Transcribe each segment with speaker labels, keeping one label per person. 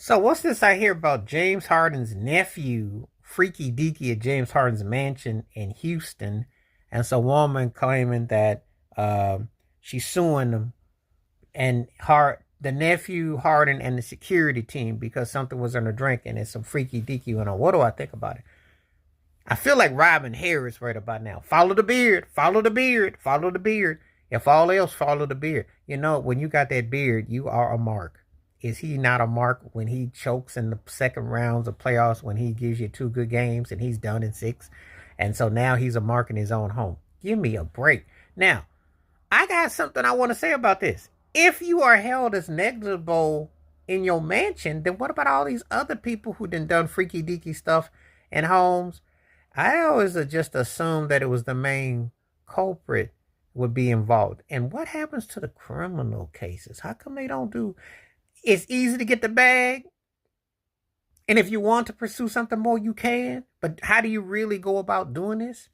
Speaker 1: So what's this I hear about James Harden's nephew, freaky deaky at James Harden's mansion in Houston, and it's a woman claiming that she's suing him and the nephew Harden and the security team because something was in her drink and it's some freaky deaky went on. What do I think about it? I feel like Robin Harris right about now. Follow the beard, follow the beard, follow the beard. If all else, follow the beard. You know, when you got that beard, you are a mark. Is he not a mark when he chokes in the second rounds of playoffs, when he gives you two good games and he's done in six? And so now he's a mark in his own home. Give me a break. Now, I got something I want to say about this. If you are held as negligible in your mansion, then what about all these other people who done freaky deaky stuff in homes? I always just assumed that it was the main culprit would be involved. And what happens to the criminal cases? How come they don't do? It's easy to get the bag, and if you want to pursue something more, you can. But how do you really go about doing this?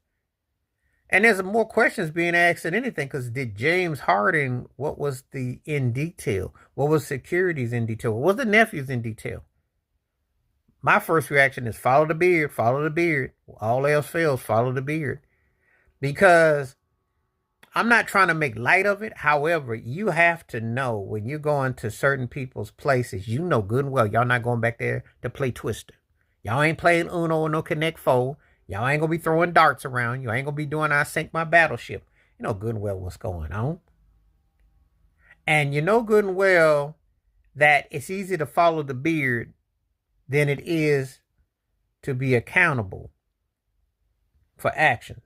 Speaker 1: And there's more questions being asked than anything, because did James Harden, what was the in detail? What was securities in detail? What was the nephews in detail? My first reaction is follow the beard, follow the beard. All else fails, follow the beard. Because I'm not trying to make light of it. However, you have to know when you're going to certain people's places, you know good and well, y'all not going back there to play Twister. Y'all ain't playing Uno or no Connect Four. Y'all ain't going to be throwing darts around. You ain't going to be doing I sink my battleship. You know good and well what's going on. And you know good and well that it's easy to follow the beard than it is to be accountable for actions.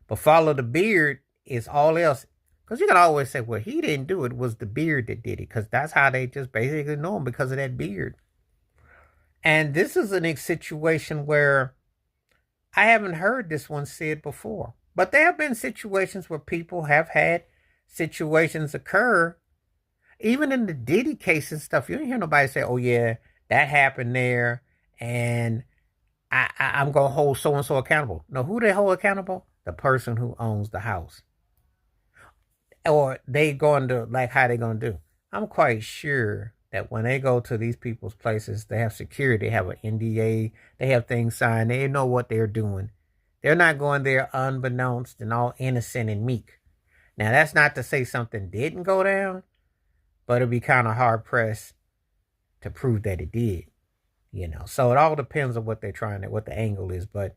Speaker 1: But follow the beard is all else. Because you can always say, well, he didn't do it. It was the beard that did it. Because that's how they just basically know him, because of that beard. And this is a situation where I haven't heard this one said before. But there have been situations where people have had situations occur. Even in the Diddy case and stuff, you don't hear nobody say, oh, yeah, that happened there, and I'm going to hold so-and-so accountable. No, who they hold accountable? The person who owns the house. Or they going to, like, how they going to do? I'm quite sure that when they go to these people's places, they have security, they have an NDA, they have things signed, they know what they're doing. They're not going there unbeknownst and all innocent and meek. Now, that's not to say something didn't go down, but it'd be kind of hard pressed to prove that it did, you know. So it all depends on what they're trying to, what the angle is. But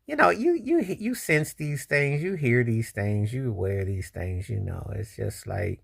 Speaker 1: you know, you sense these things, you hear these things, you wear these things, you know. It's just like